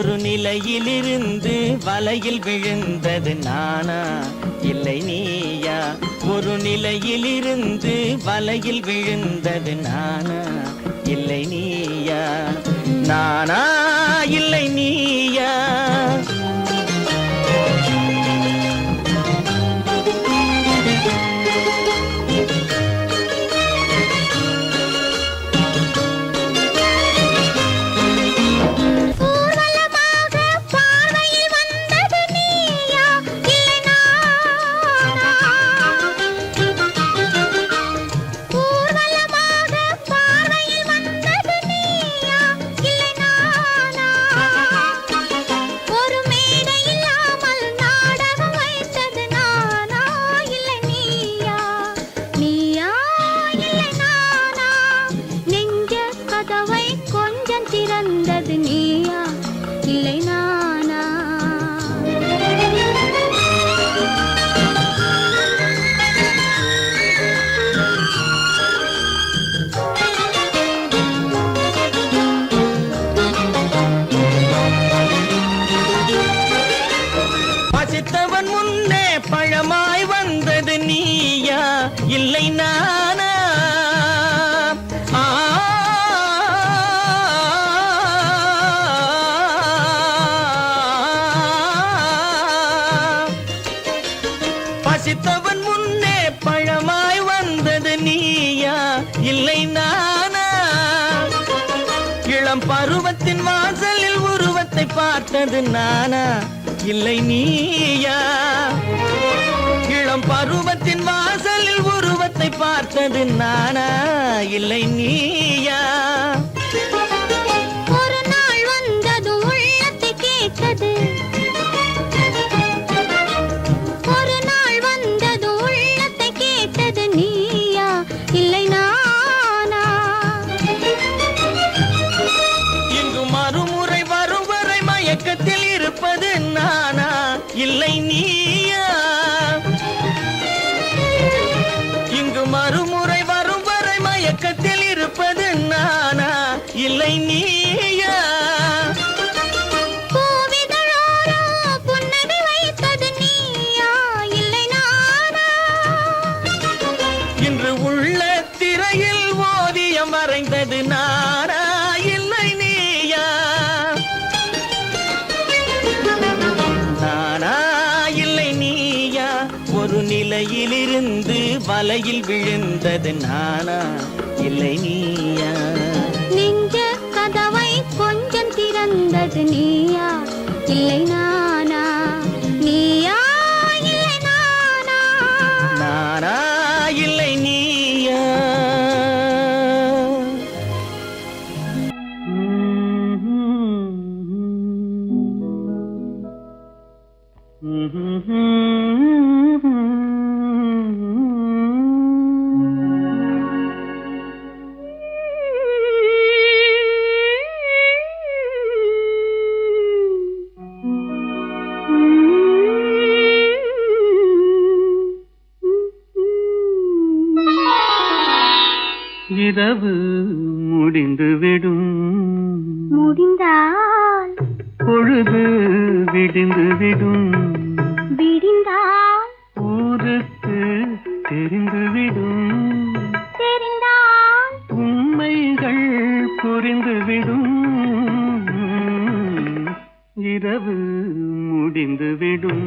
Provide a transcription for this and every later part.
ஒரு நிலையிலிருந்து வலையில் விழுந்தது நானா இல்லை நீயா? ஒரு நிலையிலிருந்து வலையில் விழுந்தது நானா இல்லை நீயா? நானா இல்லை நீயா? பசித்தவன் முன்னே பழமாய் வந்தது நீயா இல்லை நானா? பசித்தவன் முன்னே பழமாய் வந்தது நீயா இல்லை நானா? இளம் பருவத்தின் வாசலில் உருவத்தை பார்த்தது நானா இல்லை நீயா? இளம் பருவத்தின் வாசலில் உருவத்தை பார்த்தது நானா இல்லை நீயா? ஒரு நாள் வந்தது உள்ளத்தை கேட்டது, ஒரு நாள் வந்தது உள்ளத்தை கேட்டது நீயா இல்லை நானா? இங்கு மறுமுறை வரும் வரை மயக்கத்தில் இருப்பது நானா இல்லை நீயா? இங்கு மறுமுறை வரும் வரை மயக்கத்தில் இருப்பது நானா இல்லை நீயா? பூவிதழோரோ புன்னகை வைத்தது நீயா இல்லை நானா? இன்று உள்ள திரையில் ஓவியம் வரைந்தது நானா இல்லை நீயா? நானா இல்லை நீயா? ஒரு நிலையிலிருந்து வலையில் விழுந்தது நானா இல்லை நீயா? நெஞ்ச கதவை கொஞ்சம் திறந்தது நீயா இல்லை நானா? நீயா இல்லை நானா? நானா இல்லை நீயா? இரவு முடிந்துவிடும், முடிந்தால் பொழுது விடிந்துவிடும், விடிந்தால் ஊருக்கு தெரிந்துவிடும், தெரிந்தால் உண்மைகள் புரிந்துவிடும். இரவு முடிந்துவிடும்,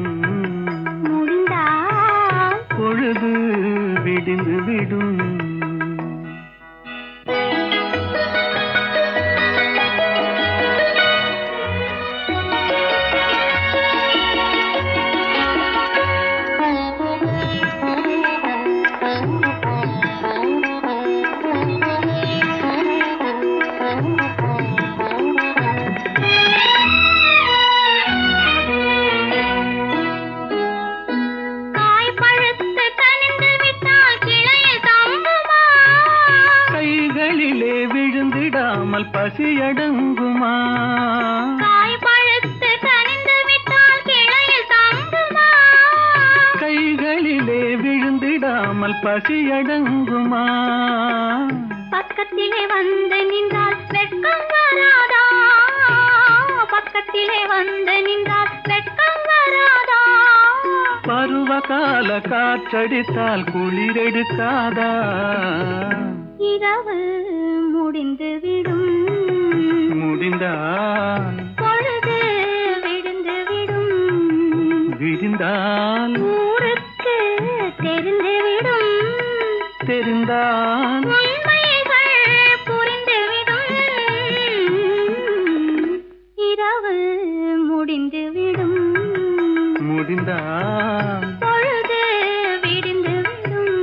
முடிந்தால் பொழுது விடிந்துவிடும். பசியடங்குமா? காய் பழுத்து கனிந்து விட்டால் கிளையில் தங்குமா? கைகளிலே விழுந்திடாமல் பசியடங்குமா? பக்கத்திலே வந்து நின்றால் வெட்கம் வராதா? பக்கத்திலே வந்து நின்றால் வெட்கம் வராதா? பருவகால காற்றடித்தால் குளிரெடுக்காதா? இரவு முடிந்து விடும், முடிந்தால் பொழுது விடுந்து விடும், விடிந்தால் ஊருக்கு தெரிந்து விடும், தெரிந்தால் உண்மைகள் புரிந்துவிடும். இரவு முடிந்துவிடும், முடிந்தால் பொழுது விடிந்துவிடும்.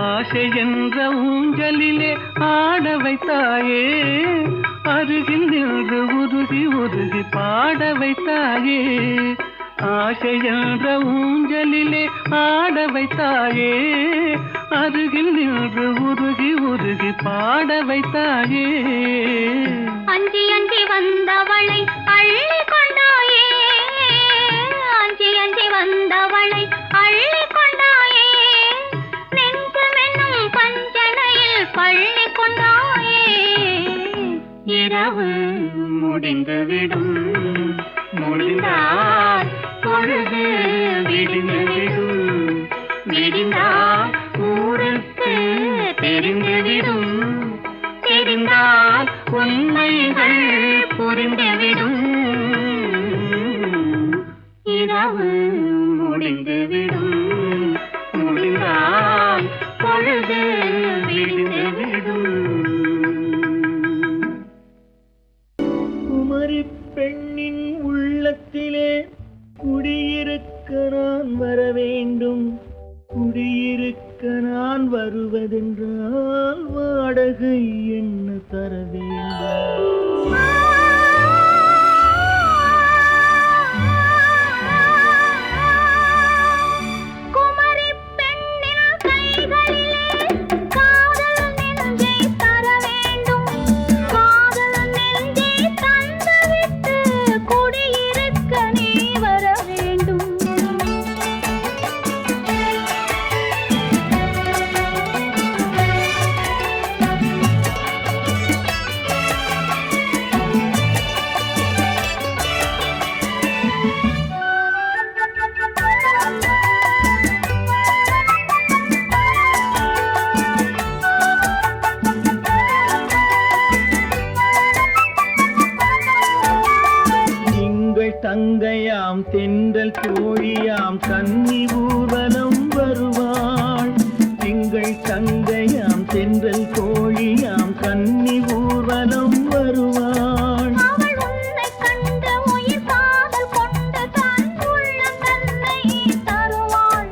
ஆசை என்ற ஊஞ்சலிலே ஆட வைத்தாயே, அருகில் நின்று உருகி உருகி பாட வைத்தாயே. ஆசை என்ற ஊஞ்சலிலே ஆட வைத்தாயே, அருகில் நின்று உருகி உருகி பாட வைத்தாயே. அஞ்சி அஞ்சி வந்தவளை அள்ளி கொண்டாயே, அஞ்சி அஞ்சி வந்தவளை அள்ளி கொண்டாயே. நெஞ்சமென்னும் பஞ்சனையில் பள்ளி கொண்டாயே. இரவு முடிந்துவிடும், முடிந்தால் பொழுது விடிந்துவிடும், விடிந்தால் ஊருக்கு தெரிந்துவிடும், தெரிந்தால் உண்மைகள் புரிந்துவிடும். இரவு முடிந்துவிடும், முடிந்தால் பொழுது விடிந்துவிடும். குமரி பெண்ணின் உள்ளத்திலே குடியிருக்க நான் வர வேண்டும். குடியிருக்க நான் வருவதென்றால் வாடகை என்ன தர வேண்டும்? குமரி பெண்ணின் கைகளிலே காதல் நெஞ்சை தர வேண்டும். காதல் நெஞ்சை தந்துவிட்டு குடியிருக்க நீ வர வேண்டும். திங்கள் தங்கையாம் தென்றல் தோழியாம் கன்னி ஊர்வலம் வருவாள். திங்கள் தங்கையாம் தென்றல் தோழியாம் கன்னி ஊர்வலம் வருவாள். அவள் உன்னை கண்டு உயிர் காதல் கொண்டு தன் உள்ளம் தன்னை தருவாள்.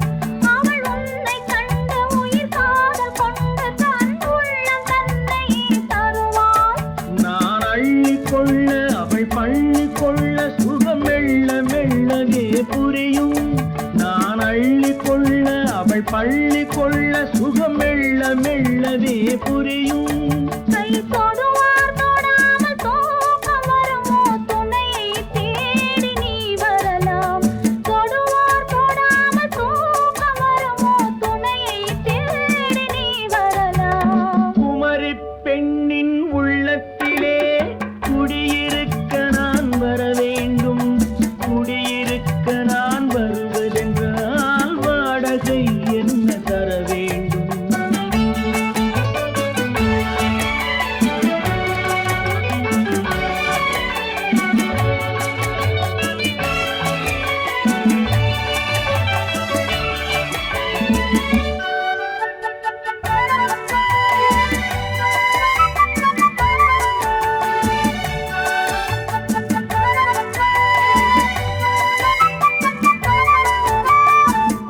அவள் உன்னை கண்டு உயிர் காதல் கொண்டு தன் உள்ளம் தன்னை தருவாள். நான் அள்ளிக் கொள்ள அவள் பள்ளி கொள்ள சுகம் மெல்ல மெல்லவே புரியும். நான் அள்ளிக் கொள்ள அவள் பள்ளி கொள்ள சுகம் மெல்ல மெல்லவே புரியும். கை தொடுவார் தொடாமல் தூக்கம் வருமோ? துணையை தேடி நீ வரலாம். தொடுவார் தொடாமல் தூக்கம் வருமோ? துணையை தேடி நீ வரலாம். குமரி பெண்ணின் உள்ளத்திலே குடியிருக்க நான் வர வேண்டும். குடியிருக்க நான் வருவதென்றால் வாடகை என்ன தர வேண்டும்?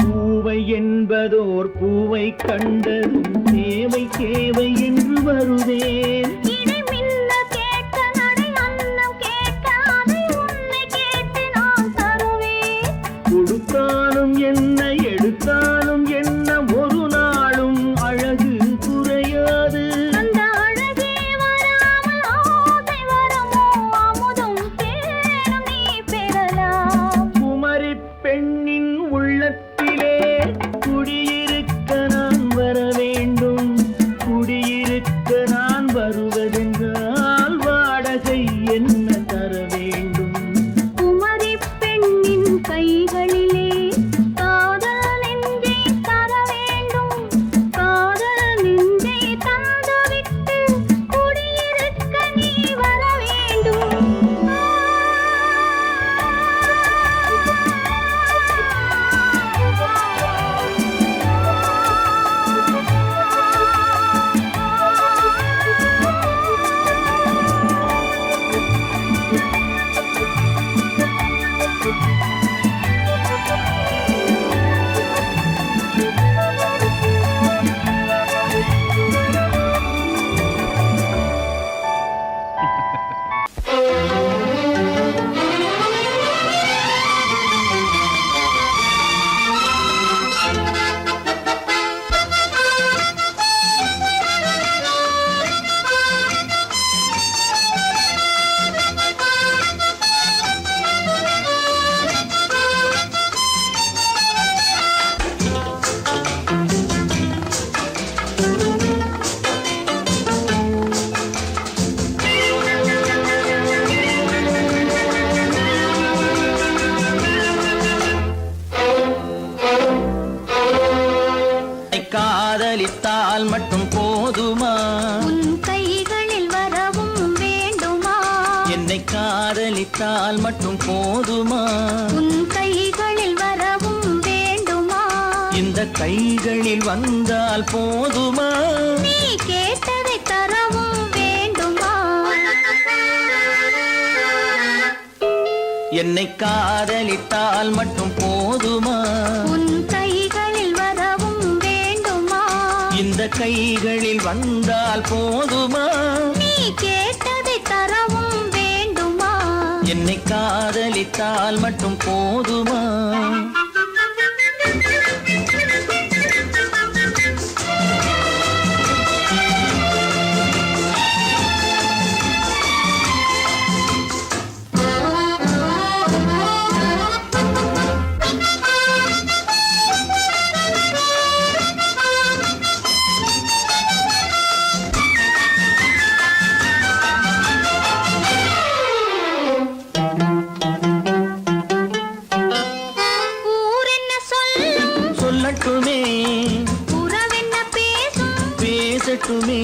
பூவை என்பதோர் பூவை கண்டதும் தேவை தேவை என்று வருவேன். இடை மின்ன கேட்க நடை அன்னம் கேட்க அதை உன்னை கேட்டு நான் தருவேன். கொடுத்தாலும் காதலித்தால் மட்டும் போதுமா? உன் கைகளில் வரவும் வேண்டுமா? இந்த கைகளில் வந்தால் போதுமா? நீ கேட்டதை தரவும் வேண்டுமா? என்னை காதலித்தால் மட்டும் போதுமா? உன் கைகளில் வரவும் வேண்டுமா? இந்த கைகளில் வந்தால் போதுமா? நீ கேட்டதை தரவும் வேண்டுமா? என்னை காதலித்தால் மட்டும் போதுமா? சொல்லட்டுமே, உறவென்ன பேசும், பேசட்டுமே.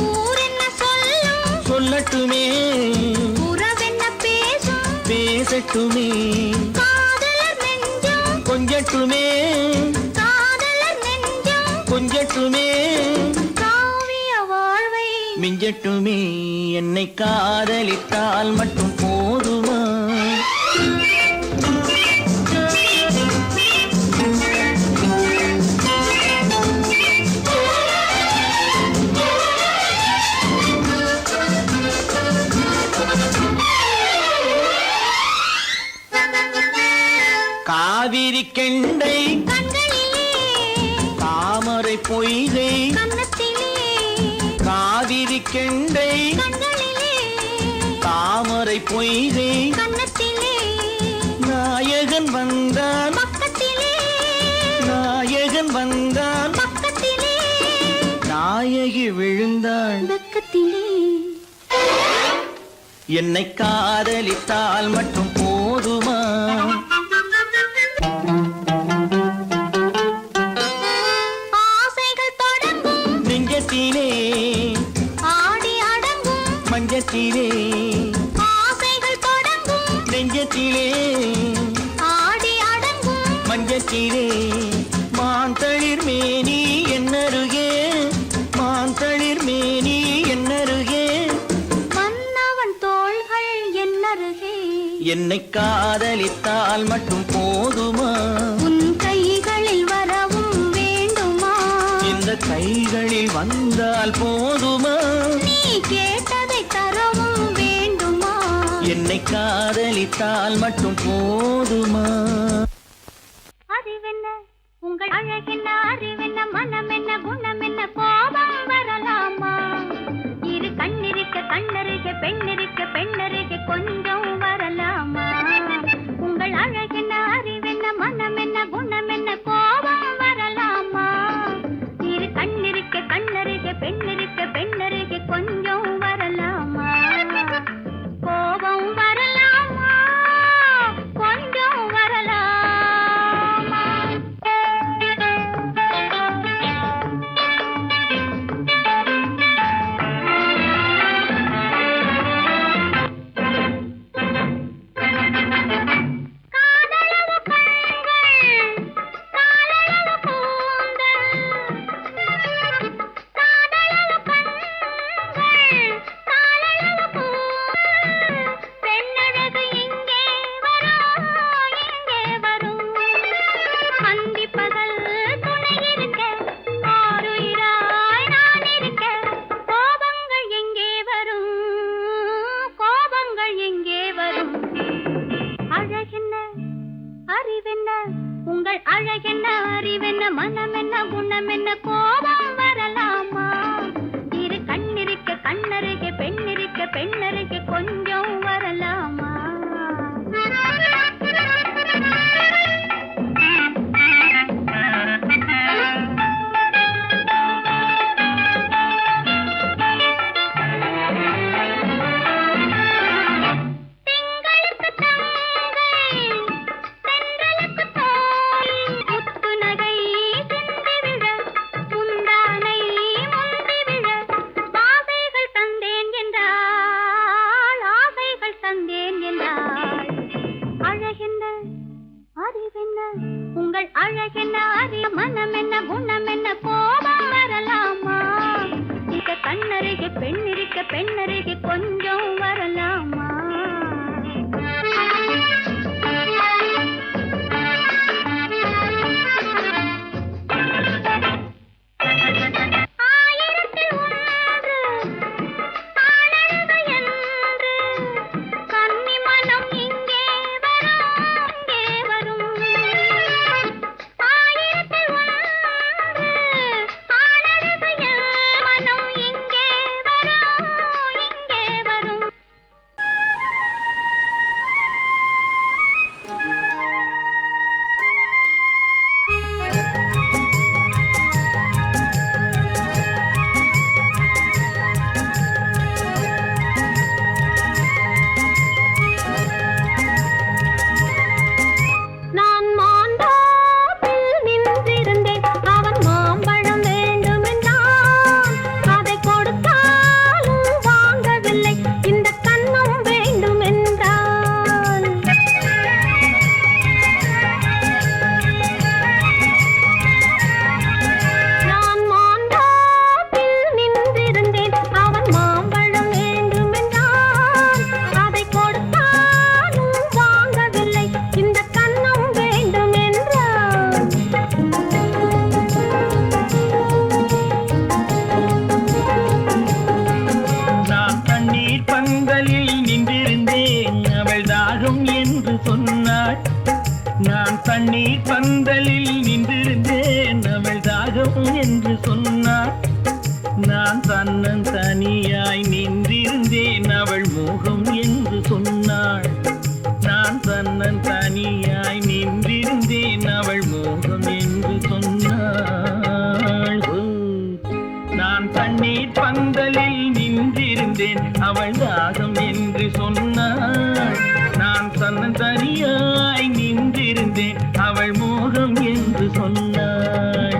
ஊரென்ன சொல்லும், சொல்லட்டுமே, உறவென்ன பேசும், பேசட்டுமே. காதலர் நெஞ்சம், கொஞ்சட்டுமே, காதலர் நெஞ்சம், கொஞ்சட்டுமே. காவிய வாழ்வை மிஞ்சட்டுமே. என்னை காதலித்தால் மட்டும் போதுமா? காவிரி கெண்டை கண்களிலே, தாமரை பொய்கை கன்னத்திலே, காவிரி கெண்டை கண்களிலே, தாமரை பொய்கை கன்னத்திலே, நாயகன் வந்தான் பக்கத்திலே, நாயகன் வந்தான் பக்கத்திலே, நாயகி விழுந்தாள் பக்கத்திலே. என்னை காதலித்தால் மட்டும் போதுமா? ஆசைகள் தொடங்கும் நெஞ்சத்திலே ஆடி அடங்கும், மஞ்சத்திலே ஆசைகள் தொடங்கும் நெஞ்சத்திலே ஆடி அடங்கும், மஞ்சத்திலே. மாந்தளிர் மேனி என்னருகே, மாந்தளிர் மேனி என்னருகே. மன்னவன் தோள்கள் என்னருகே. என்னை காதலித்தால் மட்டும் போதுமா? உன் கைகளில் வரவும் வேண்டுமா? இந்த கைகளில் வந்தால் போதுமா? நீ கேட்டதை தரவும் வேண்டுமா? என்னை காதலித்தால் மட்டும் போதுமா? அறிவென்ன உங்கள் அழகென்ன, அறிவென்ன மனம் என்ன, குணம் என்ன, கோபம் வரலாமா? இரு கண்ணிருக்க கண்ணருக, பெண்ணிருக்க பெண்ணருக, கொஞ்சம் வரலாமா? உங்கள் அழகென்ன, அறிவென்ன மனம் என்ன, குணம் என்ன, கோபம் வரலாமா? இரு கண்ணிருக்க கண்ணருக, பெண்ணிருக்க பெண்ணருக, கொஞ்சம் வரலாமா? கோபம் வரலாமா? கொஞ்சம் வரலாமா? காதலவு கண்கள், காதலவு கூந்தல், காதலவு கண்கள், காதலவு கூந்தல், பெண்ணழகு இங்கே வரும், இங்கே வரும். அந்திப்பகல் துணை இருக்க, ஆருயிராய் நான் இருக்க, கோபங்கள் எங்கே வரும், கோபங்கள் எங்கே வரும்? அழகென்ன, அறிவென்ன, உங்கள் அழகென்ன, அறிவென்ன, மனம் என்ன, குணம் என்ன, கோபம் வரலாமா? இரு கண்ணிருக்க கண்ணருக, பெண்ணிருக்க பெண்ணருக, கொஞ்சம் வரலாமா? திங்களுக்கு தங்கை, தென்றலுக்கு தோல், முத்து நகை சிந்தி விழ, முந்தானை முந்தி விழ, ஆசைகள் தந்தேன் என்றாள், ஆசைகள் உங்கள் அழகென்ன அறிய மனம் என்ன குணம் என்ன கோபம் வரலாமா இங்க கண்ணருகே பெண்ணருகே பெண்ணருகே கொஞ்சம் வரலாமா நான் தண்ணீர் பந்தலில் நின்றிருந்தேன் அவள் தாகம் என்று சொன்னாள் நான் தன்னன் தனியாய் நின்றிருந்தேன் அவள் மோகம் என்று சொன்னாள் நான் தன்னன் தனியாய் நின்றிருந்தேன் அவள் மோகம் என்று சொன்னாள் நான் தண்ணீர் பந்தலில் நின்றிருந்தேன் அவள் தாகம் என்று சொன்னாள் நான் தன்னன் தனியாய் நின்றிருந்தேன் அவள் மோகம் என்று சொன்னாள்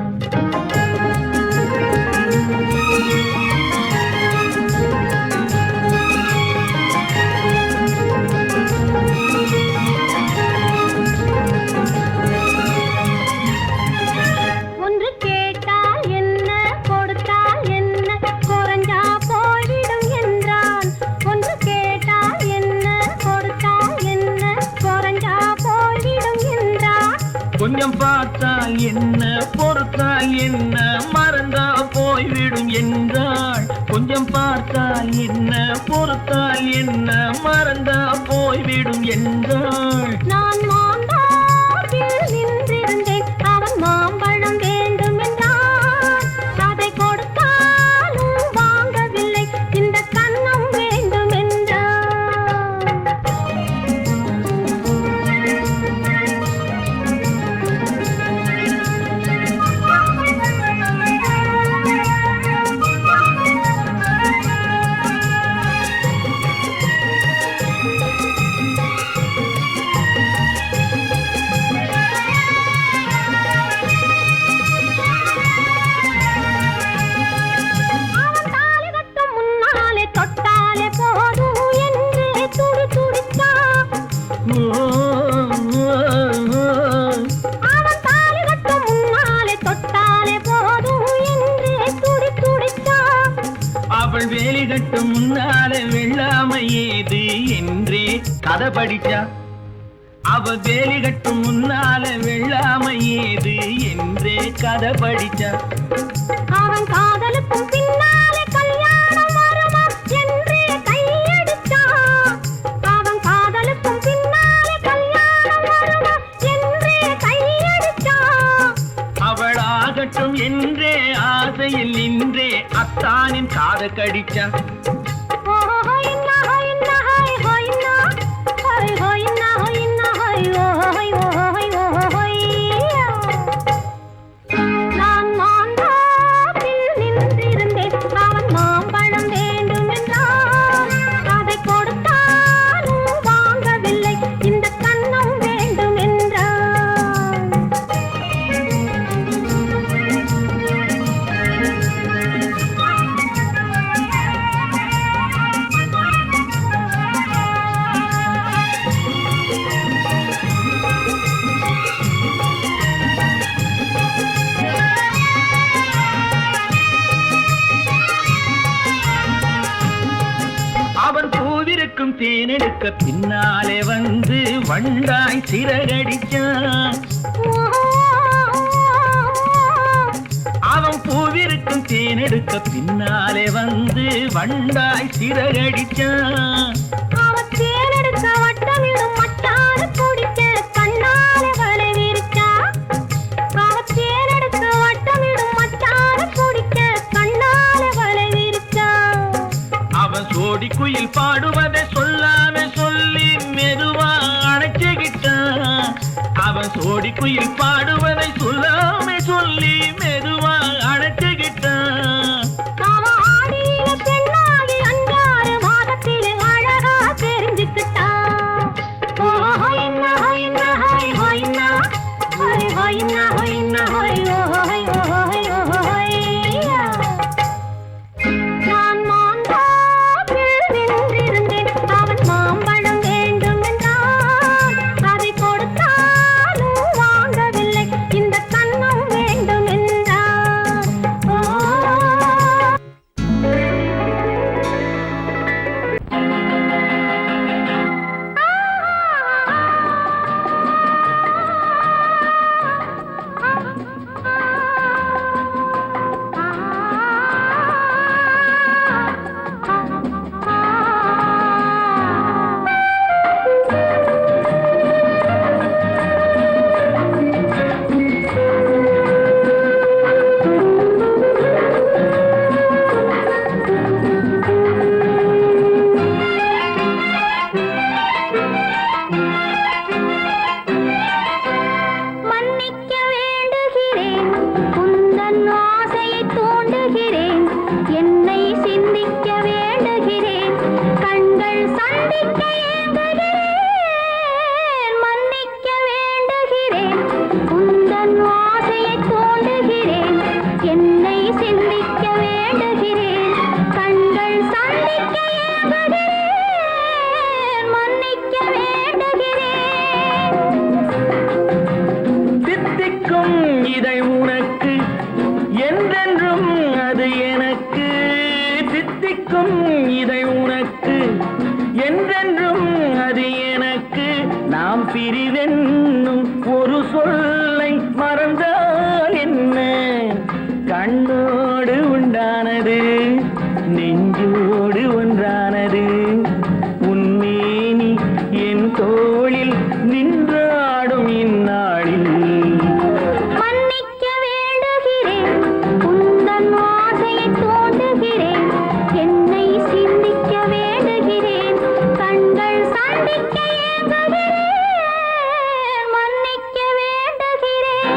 ஒன்று கேட்டால் என்ன கொடுத்தால் என்ன குறைஞ்சா போய்விடும் என்றான் ஒன்று கேட்டால் என்ன கொடுத்தால் என்ன குறைஞ்சா போய்விடும் என்றான் கொஞ்சம் பார்த்தால் என்ன பொறுத்தால் என்ன மறந்தா போய்விடும் என்றாள் கொஞ்சம் பார்த்தால் என்ன பொறுத்தால் என்ன மறந்தா போய்விடும் என்றாள் நான் மாந்தாப்பில் நின்றிருந்தேன் அவன் மாம்பழம் வேண்டும் என்றான் அதை கொடுத்தாலும் வாங்கவில்லை இந்த கன்னம் வேண்டும் என்றான் அவன் தாலி கட்டும் முன்னாலே தொட்டாலே போதும் என்று துடி துடித்தான் அவன் தாலி கட்டும் முன்னாலே தொட்டாலே போதும் என்று துடி துடித்தான் அவள் வேலி கட்டும் முன்னால வெள்ளாமை ஏது என்றே கதை படிச்சா அவ வேலி கட்டும் முன்னால வெள்ளாமை ஏது என்றே கதை படிச்சா அவன் காதலுக்கும் பின்னாலே கல்யாணம் வருமா என்றே கையடித்தான் அவன் காதலுக்கும் பின்னாலே கல்யாணம் வருமா என்றே கையடித்தான் அவள் ஆகட்டும் என்றே ஆசையில் நின்றே அத்தானின் காதை கடிச்சா நான் மாந்தாப்பில் நின்றிருந்தேன் அவன் மாம்பழம் வேண்டும் என்றான் அதை கொடுத்தாலும் வாங்கவில்லை இந்த கன்னம் வேண்டும் என்றான் தேனெடுக்க பின்னாலே வந்து வண்டாய் சிறகடிச்சான். அவன் பூவிருக்கும் தேனெடுக்க பின்னாலே வந்து வண்டாய் சிறகடிச்சான். அவன் தேனெடுக்க வட்டமிடும் மட்டார குடிக்க கண்ணாலே வலை விரிச்சா. அவன் தேனெடுக்க வட்டமிடும் மட்டார குடிக்க கண்ணாலே வலை விரிச்சா. அவன் சோடி குயில் பாடுவதை சொல்லாம சொல்லி மெதுவா அணைச்சுக்கிட்டான். அவன் சோடி குயில் பாடுவதை சொல்லாம சொல்லி மெதுவா அணைச்சுக்கிட்டான். அவன் ஆடியில பெண்ணாகி 5-6 மாதத்திலே அழகா தெரிஞ்சுக்கிட்டான். ஹொய்னா ஹொய்னா ஹொய் ஹொய்னா ஹொய் ஹொய்னா ஹொய்னா ஹொய் ஹொய் ஹொய் ஹொய்யா. நான் மாந்தாப்பில் நின்றிருந்தேன். அவன் மாம்பழம் வேண்டும் என்றான். அதை கொடுத்தாலும் வாங்கவில்லை. இந்த கன்னம் வேண்டும் என்றான். மன்னிக்க வேண்டுகிறேன். உந்தன் ஆசையை தூண்டுகிறேன். என்னை சிந்திக்க வேண்டுகிறேன். கண்கள் சந்திக்க ஏங்குகிறேன். மன்னிக்க வேண்டுகிறேன். உந்தன் ஆசையை தூண்டுகிறேன். என்னை சிந்திக்க வேண்டுகிறேன். கண்கள் சந்திக்க ஏங்குகிறேன். மன்னிக்க வேண்டுகிறேன். தித்திக்கும் இதை உனக்கு என்றென்றும் அது எனக்கு. தித்திக்கும் இதை உனக்கு என்றென்றும் அது எனக்கு. நாம் பிரிவென்னும் ஒரு சொல்லை மறந்தால் என்ன? கண்ணோடு உண்டானது நெஞ்சோடு ஒன்றானது. உன்மேனி என் தோளில் நின்றாடும் இந்நாளில். மன்னிக்க வேண்டுகிறேன். உந்தன் ஆசையை தூண்டுகிறேன். என்னை சிந்திக்க வேண்டுகிறேன். கண்கள் சந்திக்க ஏங்குகிறேன். மன்னிக்க வேண்டுகிறேன்.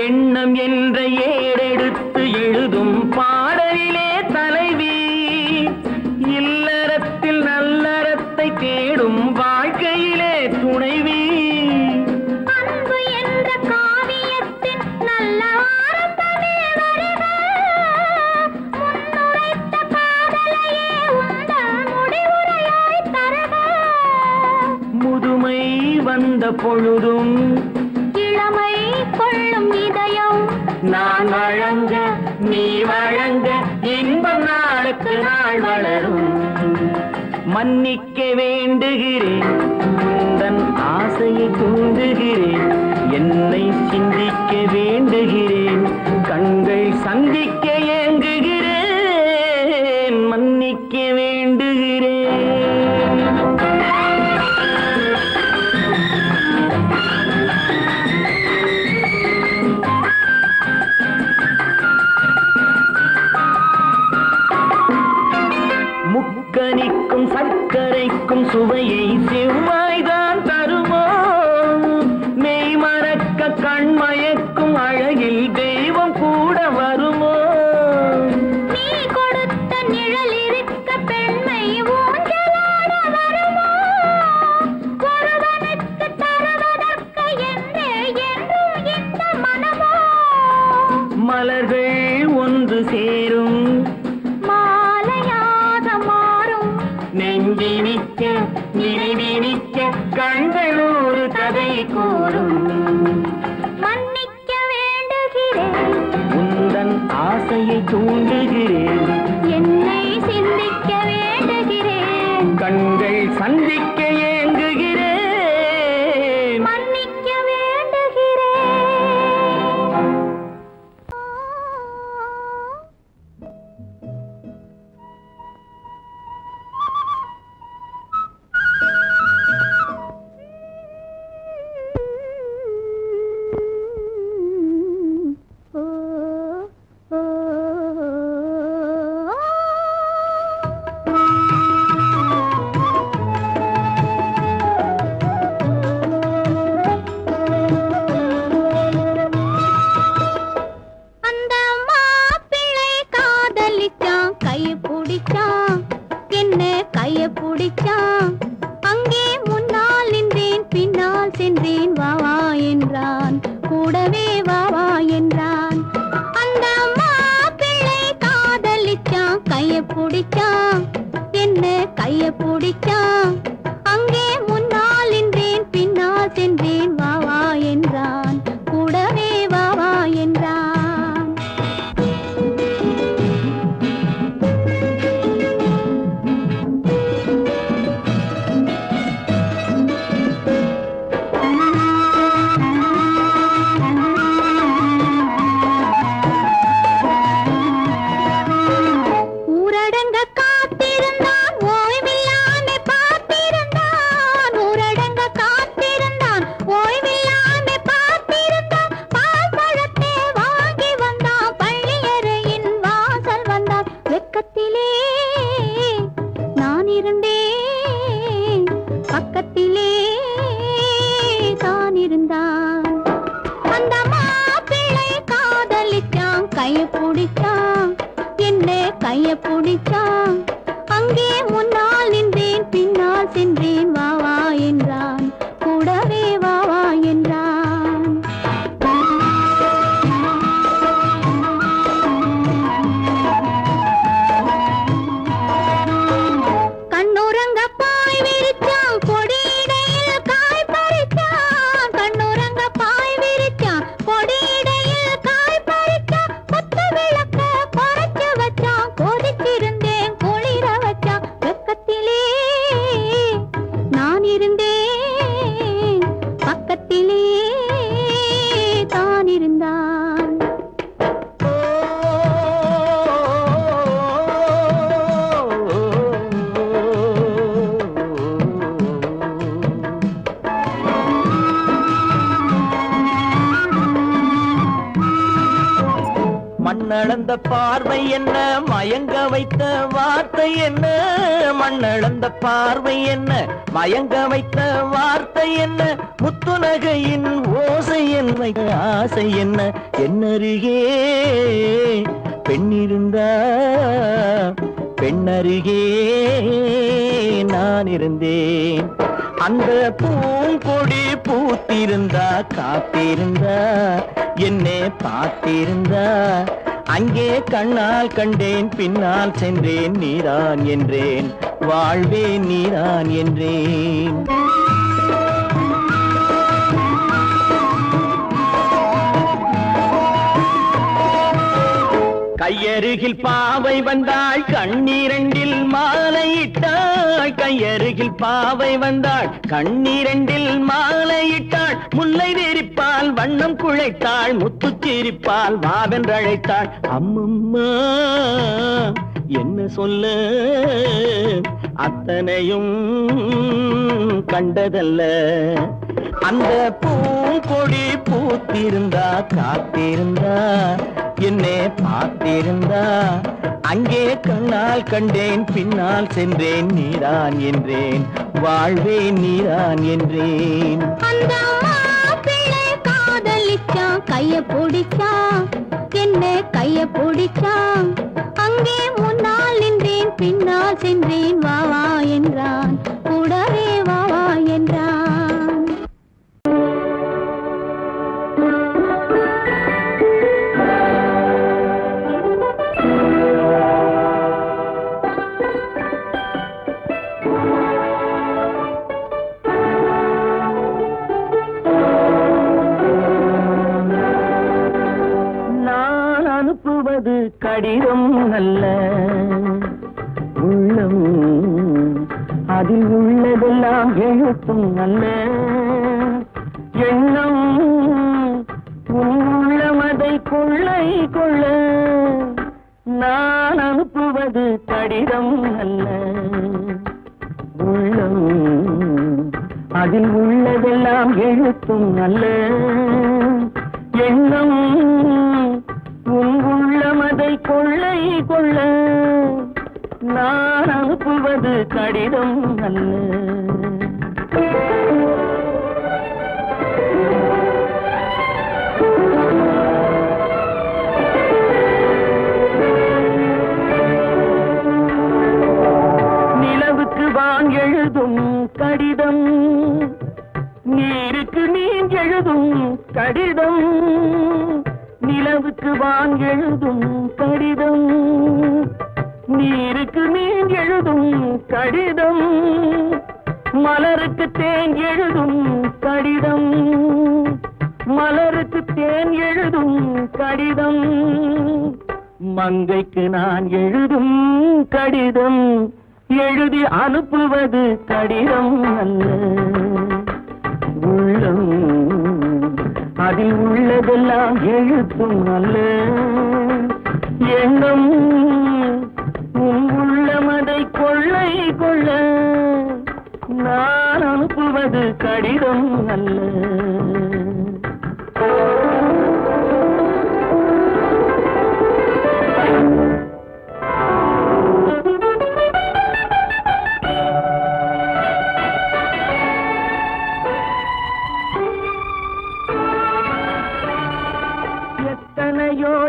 எண்ணம் என்ற ஏடெடுத்து எழுதும் பாடலிலே தலைவி. இல்லறத்தில் நல்லறத்தை தேடும் வாழ்க்கையிலே துணைவி. அன்பு என்ற காவியத்தின் நல்ல வார்த்தையே வருக. முன்னுரைத்த காதலையே உந்தன் முடிவுரையாய் தருக. முதுமை வந்த பொழுதும் இளமை கொள்ளும் இதயம் நான் வழங்க நீ வழங்க இன்பம் நாளுக்கு நாள் வளரும். மன்னிக்க வேண்டுகிறேன். உந்தன் ஆசையை தூண்டுகிறேன். என்னை சிந்திக்க வேண்டுகிறேன். கண்கள் சந்திக்க ஏங்குகிறேன். மன்னிக்க வேண்டுகிறேன். முக்கனிக்கும் சர்க்கரைக்கும் சுவையை செவ்வாய்தான் தருமோ? மெய் மறக்க கண்மயக்கும் அழகில் தெய்வம் கூட வருமோ? நீ கொடுத்த நிழல் இருக்க பெண் கூறும். மன்னிக்க வேண்டுகிறேன், உந்தன் ஆசையை தூண்டுகிறேன், என்னை சிந்திக்க வேண்டுகிறேன், கண்கள் சந்திக்க ஏங்குகிறேன். மன்னிக்க வேண்டுகிறேன். அந்த மாப்பிள்ளை காதலிச்சான், கைய பிடிச்சான், என்ன கைய பிடிச்சான். அங்கே முன்னால் நின்றேன், பின்னால் சென்றேன், வா வா என்றான், கூடவே வா வா என்றான். அந்த மாப்பிள்ளை காதலிச்சான், கைய பிடிச்சான், என்ன கைய பிடிச்சான். அங்கே முன்னால் நின்றேன், பின்னால் சென்றேன், வா வா என்றான், கூடவே வா வா என்றான். ஊரடங்க காத்திருந்தான், ஓய்வில்லாம பார்த்திருந்தான். ஊரடங்க காத்திருந்தான், ஓய்வில்லாம பார்த்திருந்தான். பால் பழத்தை வாங்கி வந்தான், பள்ளியறையின் வாசல் வந்தான். வெக்கத்திலே நான் இருந்தேன், பக்கத்திலே தான் இருந்தான். அந்த மாப்பிள்ளை காதலிச்சான், கைய பிடிச்சான், என்ன கைய பிடிச்சான். அங்கே முன்னால் நின்றேன், பின்னால் சென்றேன், வா வா என்றான், கூடவே வா வா என்றான். கண்ணுறங்க பாய் விரிச்சான், கொடியிடையில் காய் பறிச்சான். கண்ணுறங்க பாய் விரிச்சான், கொடியிடையில் காய் பறிச்சான். கொத்து விளக்க குறைச்சு வச்சான், கொதிச்சிருந்தேன், குளிர வச்சான். வெக்கத்திலே நான் இருந்தேன், பக்கத்திலே தான் இருந்தான். மண்ணளந்த பார்வை என்ன, மயங்க வைத்த வார்த்தை என்ன? மண்ணளந்த பார்வை என்ன, மயங்க வைத்த வார்த்தை என்ன? முத்துநகையின் ஓசை என்ன, ஆசை என்ன? என்னருகே பெண்ணிருந்தா, பெண்ணருகே நான் இருந்தேன். அந்த பூங்கொடி பூத்திருந்தா, காத்திருந்தா, என்னை பார்த்திருந்தா. அங்கே கண்ணால் கண்டேன், பின்னால் சென்றேன், நீதான் என்றேன், வாழ்வே நீதான் என்றேன். கையருகில் பாவை வந்தாள், கண்ணீரண்டில் மாலையிட்டாள். கையருகில் பாவை வந்தாள், கண்ணீரண்டில் மாலையிட்டாள். முல்லை வெறிப்பால் வண்ணம் குழைத்தாள், முத்துச் சிரிப்பால் வாவென்றழைத்தாள். அம்மம்மா என்ன சொல்ல, அத்தனையும் கண்டதல்ல. அந்த பூங்கொடி பூத்திருந்தா, காத்திருந்தா, என்னை பார்த்திருந்தா. அங்கே கண்ணால் கண்டேன், பின்னால் சென்றேன், நீதான் என்றேன், வாழ்வே நீதான் என்றேன். அந்த மாப்பிள்ளை காதலிச்சான், கைய பிடிச்சான், என்ன கைய பிடிச்சான். அங்கே முன்னால் நின்றேன், பின்னால் சென்றேன், வா வா என்றான், கூடவே வா வா என்றான். கடிதம் அல்ல உள்ளம் அதில் உள்ளதெல்லாம் எழுத்தும் அல்ல எண்ணம் உள்ளமதை கொள்ளை கொள்ள நான் அனுப்புவது கடிதம் அல்ல உள்ளம் அதில் உள்ளதெல்லாம் எழுத்தும் அல்ல எண்ணம் உள்ளமதை கொள்ளை கொள்ள நான் அனுப்புவது கடிதம் அல்ல வான் எழுதும் கடிதம் நீருக்கு நீர் எழுதும் கடிதம் நிலவுக்கு வான் எழுதும் கடிதம் நீருக்கு நீர் எழுதும் கடிதம் மலருக்கு தேன் எழுதும் கடிதம் மலருக்கு தேன் எழுதும் கடிதம் மங்கைக்கு நான் எழுதும் கடிதம் எழுதி அனுப்புவது கடிதம் அல்ல உள்ளம் அதில் உள்ளதெல்லாம் எழுத்தும் அல்ல எண்ணம் உள்ளமதை கொள்ளை கொள்ள நான் அனுப்புவது கடிதம் அல்ல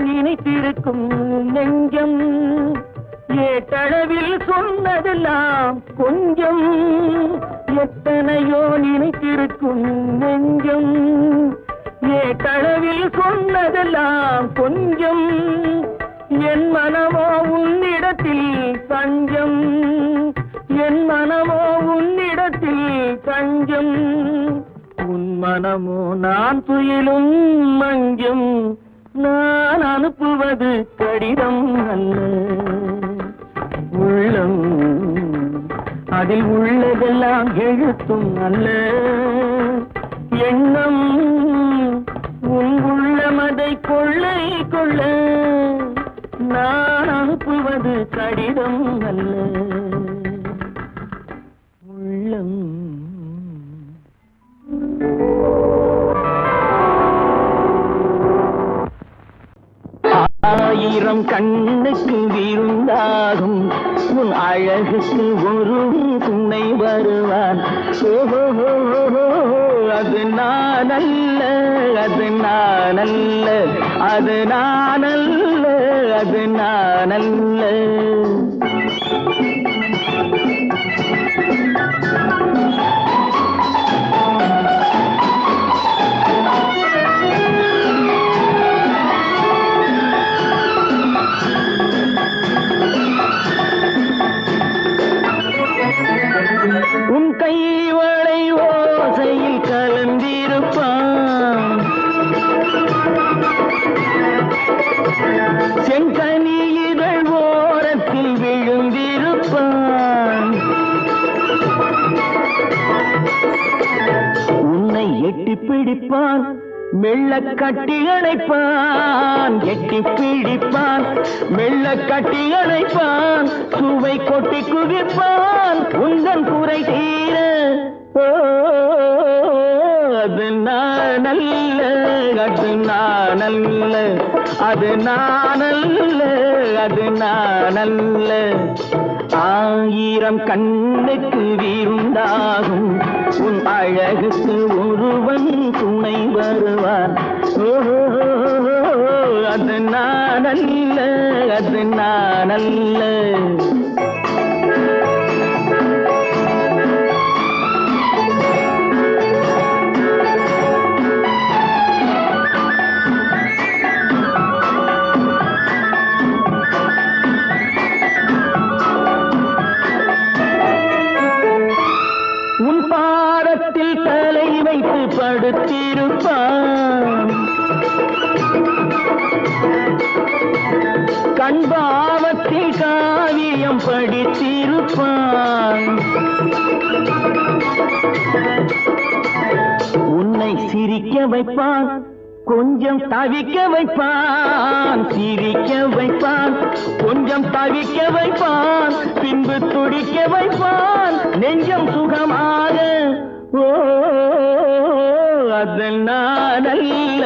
நினைத்திருக்கும் நெஞ்சம் ஏட்டளவில் சொன்னதெல்லாம் கொஞ்சம் எத்தனையோ நினைத்திருக்கும் நெஞ்சம் ஏட்டளவில் சொன்னதெல்லாம் கொஞ்சம் என் மனமோ உன்னிடத்தில் தஞ்சம் என் மனமோ உன்னிடத்தில் தஞ்சம் உன் மனமோ நான் துயிலும் மஞ்சம் நான் அனுப்புவது கடிதம் அல்ல உள்ளம் அதில் உள்ளதெல்லாம் எழுத்தும் அல்ல எண்ணம் உள்ளமதை கொள்ளை கொள்ள நான் அனுப்புவது கடிதம் அல்ல உள்ளம் ஆயிரம் கண்ணுக்கு விருந்தாகும் உன் அழகுக்கு ஒரு துணை வருவான் அது நான் அல்ல அது நான் அல்ல அது நான் அல்ல அது நான் அல்ல உன் கைவளை ஓசையில் கலந்திருப்பான் செங்கனியிதழ் ஓரத்தில் விழுந்திருப்பான் உன்னை எட்டி பிடிப்பான் மெல்ல கட்டி அணைப்பான் எட்டி பிடிப்பான் மெல்ல கட்டி அணைப்பான் சுவை கொட்டி குவிப்பான் உந்தன் குறை தீர அது நான் அல்ல அது நான் அல்ல அது நான் அல்ல அது நான் அல்ல ஆயிரம் கண்ணுக்கு விருந்தாகும் உன் அழகுக்கு ஒருவன் துணை வருவான் அது நான் அல்ல அது நான் அல்ல உன் பாதத்தில் தலை வைத்து படுத்திருப்பான் கண்பாவத்தில் காவியம் படித்திருப்பான். உன்னை சிரிக்க வைப்பான், கொஞ்சம் தவிக்க வைப்பான். சிரிக்க வைப்பான், கொஞ்சம் தவிக்க வைப்பான், பின்பு துடிக்க வைப்பான் நெஞ்சம் சுகமாக. ஓ அது நானல்ல,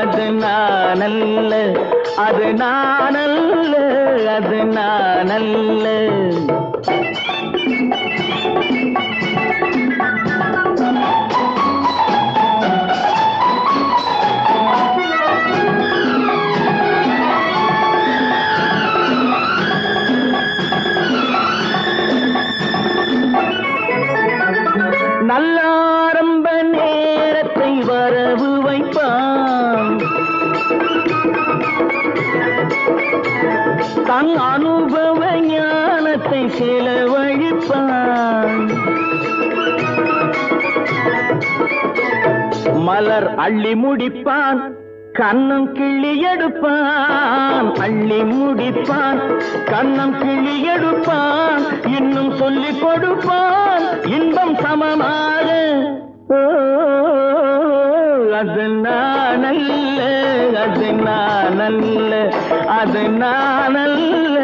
அது நானல்ல, அது நானல்ல, அது நானல்ல. நல்ல ஆரம்ப நேரத்தை வரவு வைப்பான். தன் அனுபவ ஞானத்தை செலவழிப்பான். மலர் அள்ளி முடிப்பான், கண்ணம் கிள்ளி எடுப்பான். அள்ளி முடிப்பான், கண்ணம் கிள்ளி எடுப்பான், இன்னும் சொல்லிக் கொடுப்பான் இன்பம் சமமாக. ஓ அது நானல்ல, அது நானல்ல, அது நானல்ல,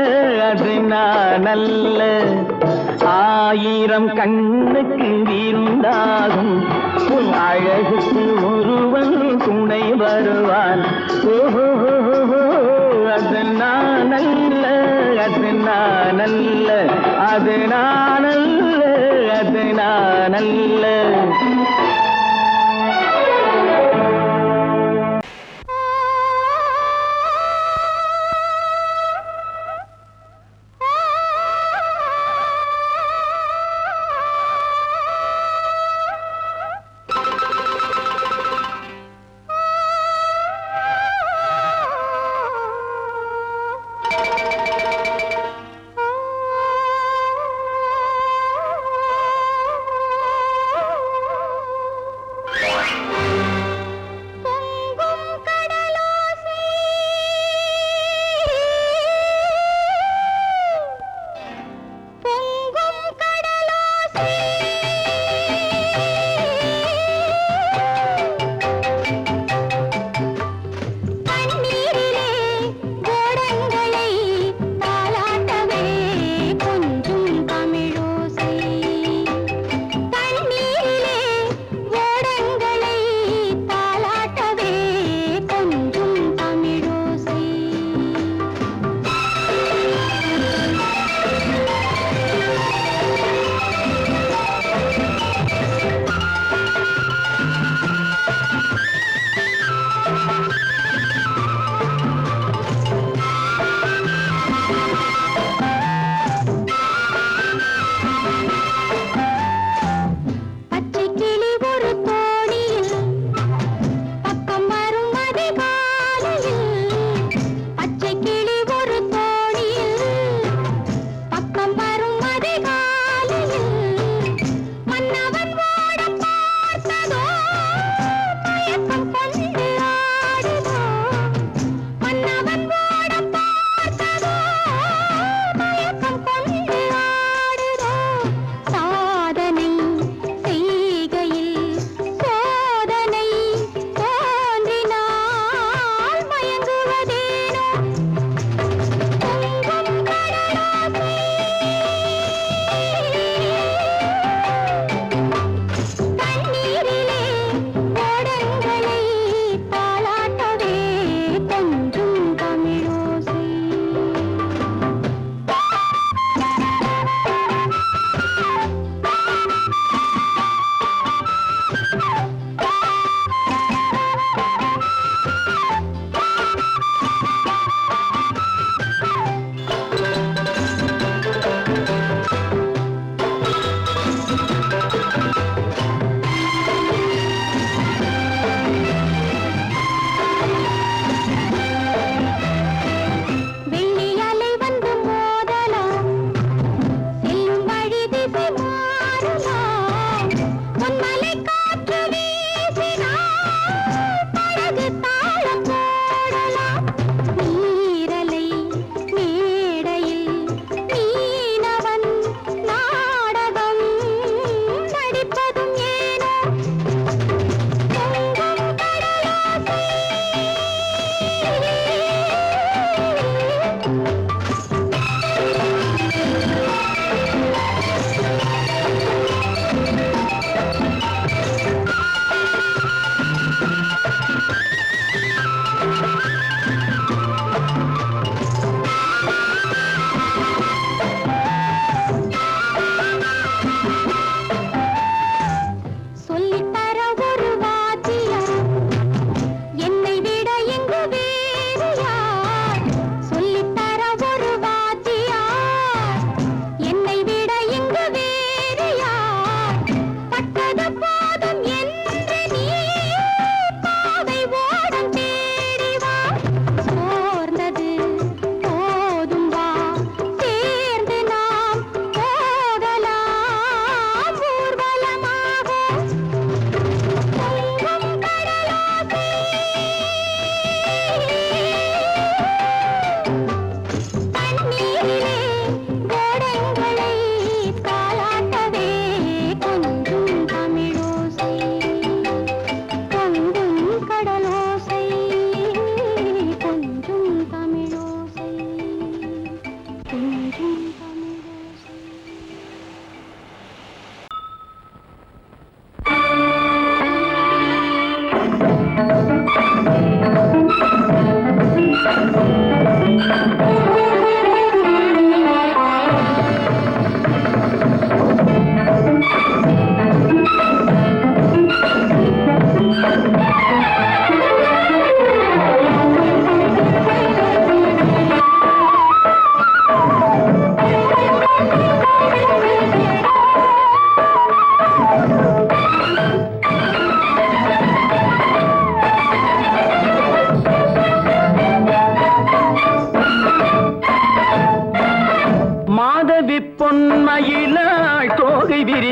அது நானல்ல. ஆயிரம் கண்ணுக்கு விருந்தாகும் உன் அழகுக்கு ஒருவன் துணை வருவான். ஓஹோ அது நானல்ல, அது நானல்ல, அது நானல்ல, அது நானல்ல.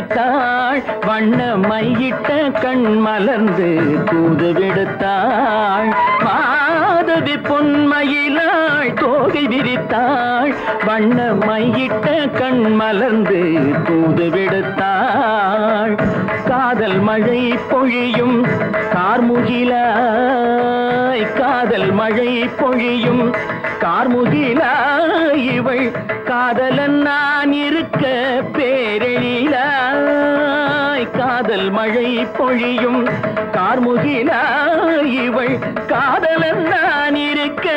விரித்தாள் வண்ண மையிட்ட கண் மலர்ந்து தூது விடுத்தாள் மாதவி பொன்மயிலாள் தோகை விரித்தாள் வண்ண மையிட்ட கண் மலர்ந்து தூது விடுத்தாள் காதல் மழை பொழியும் கார்முகிலாய் காதல் மழை பொழியும் கார்முகிலாய் இவள் காதலன் நான் இருக்க பேரெழிலாய் காதல் மழை பொழியும் கார்முகிலாய் இவள் காதலன் நான் இருக்க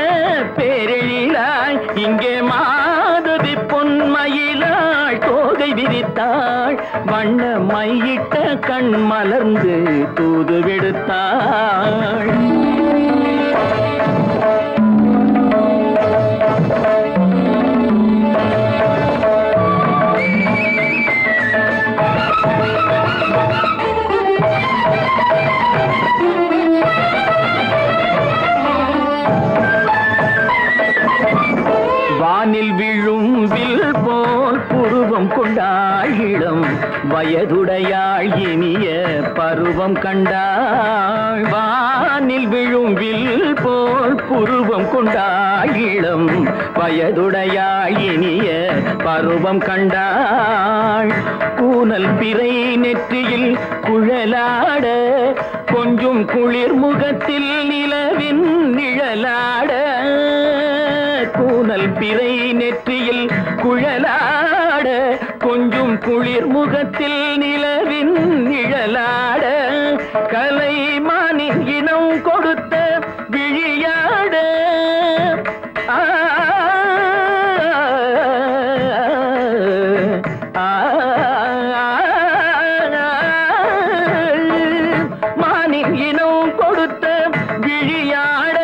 பேரெழிலாய் இங்கே மாதவி பொன்மயிலாள் தோகை விரித்தாள் வண்ண மையிட்ட கண் மலர்ந்து தூது விடுத்தாள் வானில் விழும் வில் போல் புருவம் கொண்டாள் இளம் வயதுடையாள் இனிய பருவம் கண்டாள் வானில் விழும் வில் போல் புருவம் கொண்டாள் இளம் வயதுடையாள் இனிய பருவம் கண்டாள் கூனல் பிறை நெற்றியில் குழலாட கொஞ்சம் குளிர் முகத்தில் நிலவின் நிழலாட கூனல் பிறை நெற்றியில் குழலாட கொஞ்சம் குளிர் முகத்தில் நிலவின் நிழலாட கலைமானின் இனம் கொடுத்த விழியாட மானின் இனம் கொடுத்த விழியாட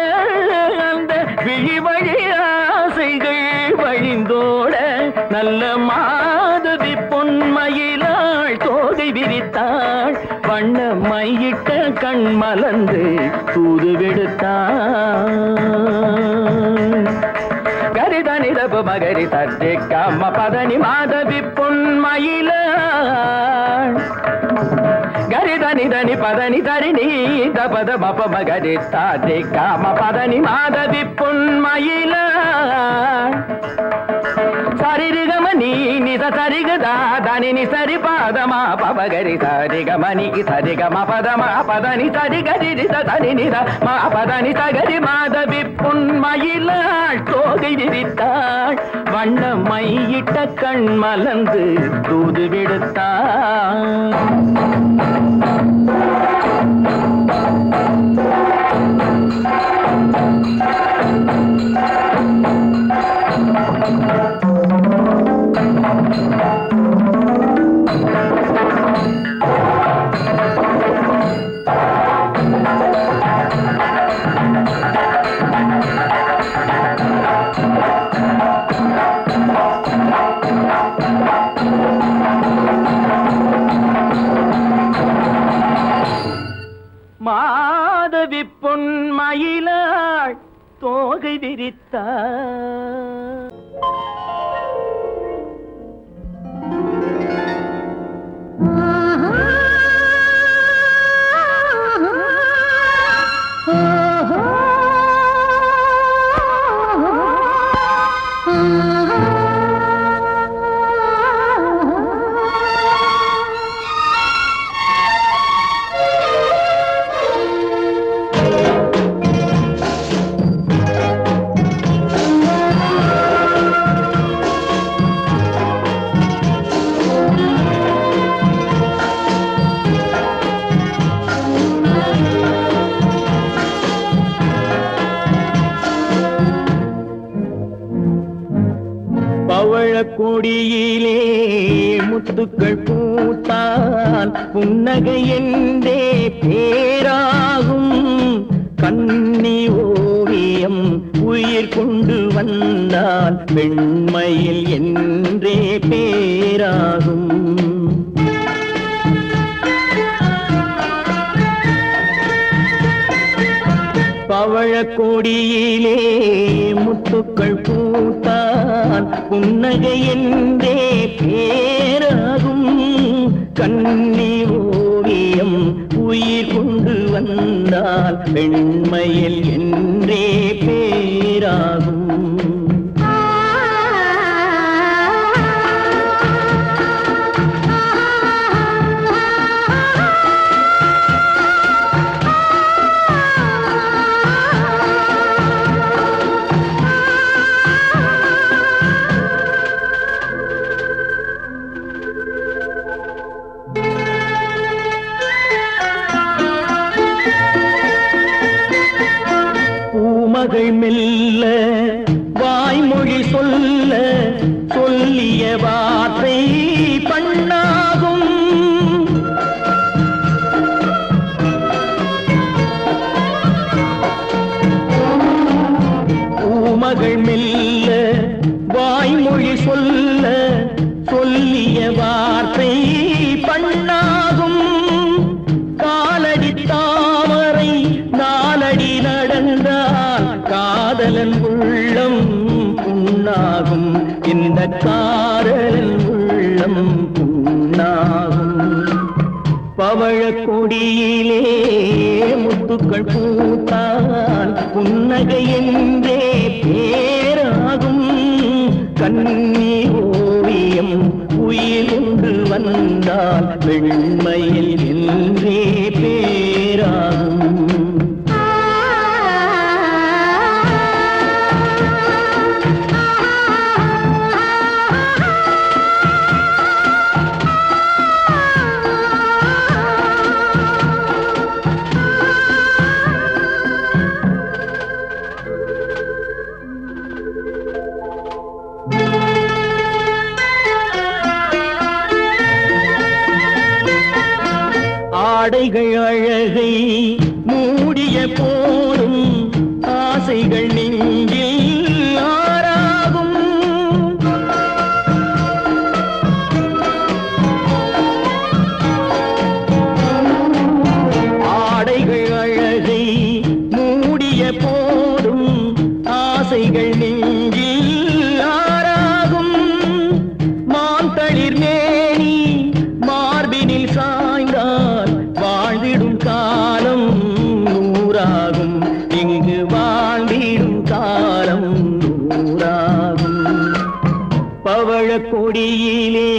அந்த விழி வழி ஆசைகள் வழிந்தோட நல்ல மாதவி பொன்மயிலாள் தோகை விரித்தாள் வண்ண மையிட்ட கண் மலர்ந்து தூது விடுத்தாள் கரிதனி தப மகரி தர்ஜி கம்ம பதனி மாதவி பொன்மயிலாள் கரிதனி தனி பதனி தரிணி தபத மப மகரி தாஜி கம பதனி மாதவி பொன்மயிலாள் சரிகமணி நித சரிகதா தனி நி சரி பாதமா பபகரி சரிகமணி சரிகம பதமா பதனி சரிகரி தனி நித மா பதனி சகரி மாதவி பொன்மயிலாள் தோகை விரித்தாள் வண்ண மையிட்ட கண் மலர்ந்து தூது விடுத்தாள் மாதவி பொன்மயிலாள் தோகை விரித்தாள் கொடியிலே முத்துக்கள் பூத்தால் புன்னகை என்றே பேராகும் கண்ணி ஓவியம் உயிர் கொண்டு வந்தால் வெண்மையில் என்றே பேராகும் பவழக்கொடியிலே முத்துக்கள் பூத்தான் புன்னகை என்றே பேராகும் கண்ணி ஓவியம் உயிர் கொண்டு வந்தால் பெண்மையில் என்றே பேராகும். மகள் மெல்ல வாய்மொழி சொல்ல சொல்லிய வார்த்தை பண்ணாகும். பூமகள் மெல்ல வாய்மொழி சொல்ல சொல்லிய வார்த்தை பண்ணாகும். காலடி தாமரை நாலடி நடந்தால் காதலன் உள்ளம் புண்ணாகும். இந்த காதலன் உள்ளம் புண்ணாகும். பவழக் கொடியிலே முத்துக்கள் பூத்தால் புன்னகை என்றே பேராகும். கண்ணி ஓவியம் உயிர் கொண்டு வந்தால் வெண்மையில் என்றே பேராகும். ஆடைகள் அழகை மூடிய போதும் ஆசைகள் நெஞ்சில் ஆறாகும். ஆடைகள் அழகை மூடிய போதும் ஆசைகள் நெஞ்சில் ஆறாகும். மாந்தளிர் மேனி மார்பினில் சாய்ந்தால் வாழ்ந்திடும் காலம் நூறாகும். இங்கு வாழ்ந்திடும் காலம் நூறாகும். பவழக் கொடியிலே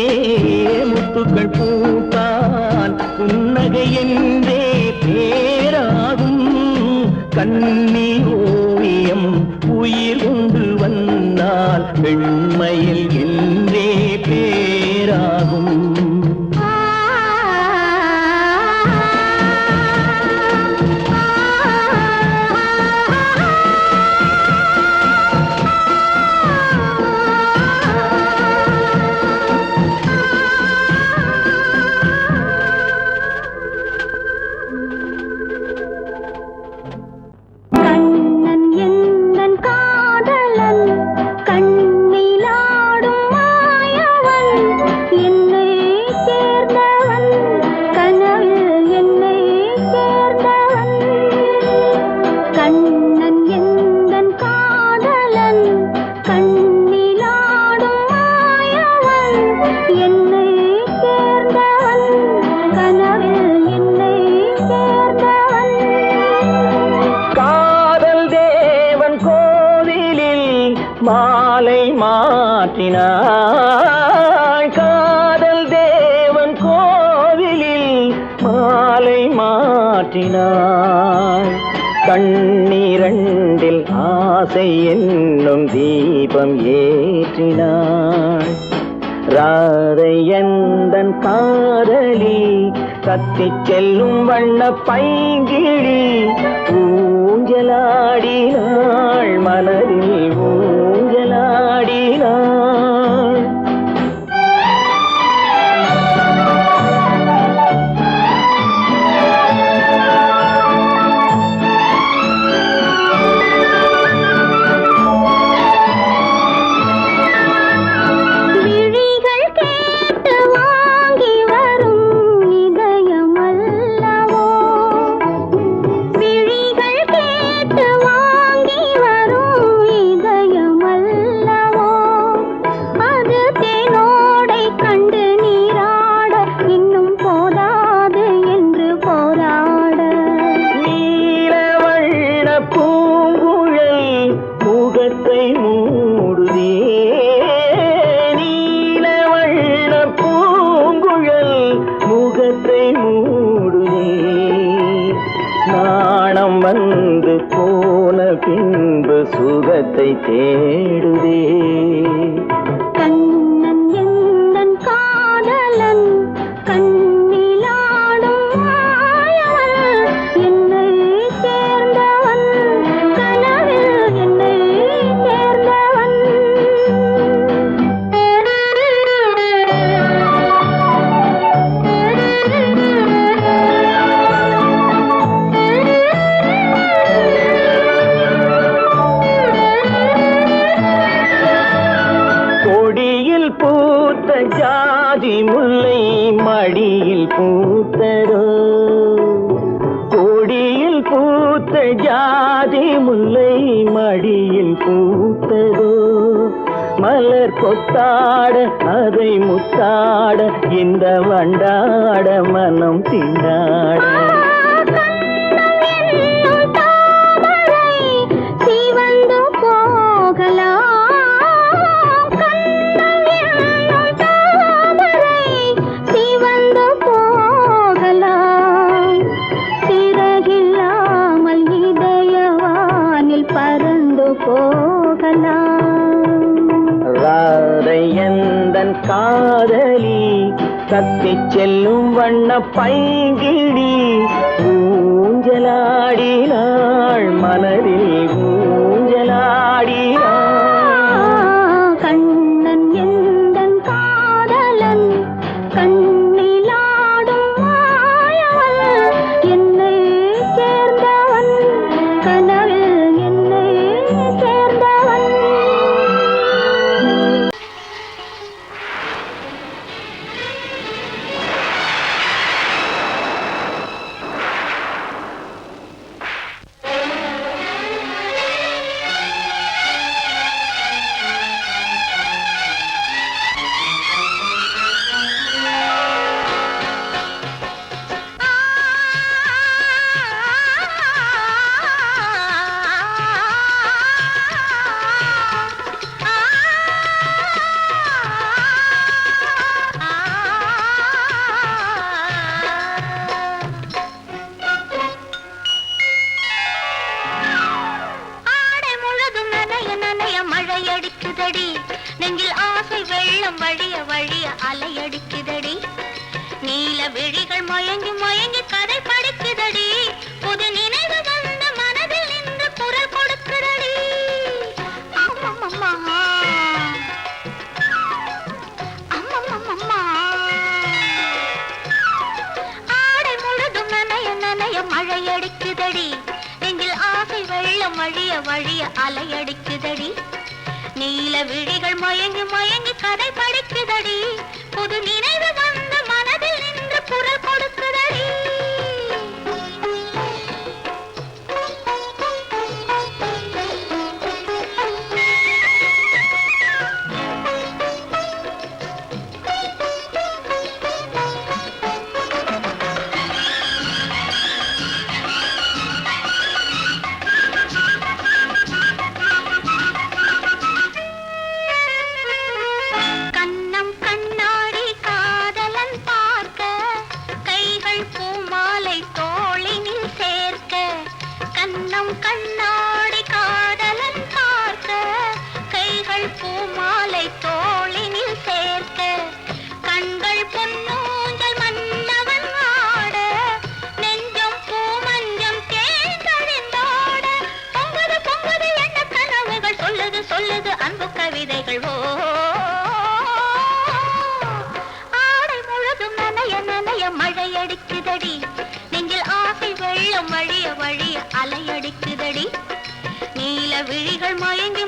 முத்துக்கள் பூத்தால் புன்னகை என்றே பேராகும். கண்ணி ஓவியம் உயிர் கொண்டு வந்தால் பெண்மையில் என்றே பேராகும். மாலை மாற்றினாள். காதல் தேவன் கோவிலில் மாலை மாற்றினாள். கண்ணீரண்டில் ஆசை என்னும் தீபம் ஏற்றினாள். ராதை எந்தன் காதலி கத்திச் செல்லும் வண்ண பைங்கிழி ஊஞ்சலாடினாள். மனதில் ஊஞ்சலாடினாள். விழி மனம் வந்து போன பின்பு சுகத்தை தேடுதே. கண்ணன் எந்தன் காதலன் கண்ணிலாடும் மாயவன் என்னை சேர்ந்தவன் கனவில் என்னை சேர்ந்தவன். கொடியில் பூத்த ஜாதி முல்லை மடியில் பூத்ததோ. கொடியில் பூத்த ஜாதி முல்லை மடியில் பூத்ததோ. மலர் கொத்தாட அதை முத்தாட இந்த வண்டாட மனம் திண்டாட. சிவந்து போகலாம் சிவந்து போகலாம் சிறகில்லாமல் இதயவானில் பறந்து போகலாம். ராதை எந்தன் காதலி தத்திச் செல்லும் வண்ண பைங்கிடி ஊஞ்சலாடினாள் மனதில் ஊஞ்சலாடினாள். கண்ணன் எந்தன் காதலன் கண்ணிலாடும் மாயவன் என்னை சேர்ந்தவன் கனவில் என்னை சேர்ந்தவன். ஆடை முழுதும் நனைய நனைய மழையடிக்குதடி நெஞ்சில் ஆசை வெள்ளம் வழிய வழிய அலையடிக்குதடி. நீல விழிகள் மயங்கி மயங்கி கதை படிக்குதடி. புது நினைவு வந்த மனதில் நின்று குரல் கொடுக்குதடி. அம்மம்மம்மா அம்மம்மம்மா. ஆடை முழுதும் நனைய நனைய மழையடிக்குதடி நெஞ்சில் ஆசை வெள்ளம் வழிய வழிய அலையடிக்குதடி. நீல விழிகள் மயங்கி மயங்கி கதை படிக்குதடி. புது நினைவு வந்த மனதில் நின்று குரல் கொடுக்குதடி. கண்ணம் கண்ணாடி காதலன் பார்க்க கைகள் பூமாலை தோளினில் சேர்க்க. கண்ணம் கண்ணாடி காதலன் பார்க்க கைகள் பூமாலை தோளினில் சேர்க்க. கண்கள் பொன்னூஞ்சல் மன்னவன் ஆட நெஞ்சம் பூமஞ்சம் தேர்ந்தழிந்தாட. பொங்குது பொங்குது என்ன கனவுகள் சொல்லுது சொல்லுது அன்பு கவிதைகள். ஓ ஆடை முழுதும் நனைய நனைய மழையடிக்குதடி நெஞ்சில் ஆசை வெள்ளம் வழிய வழிய அலையடிக்குதடி. நீல விழிகள் மயங்கி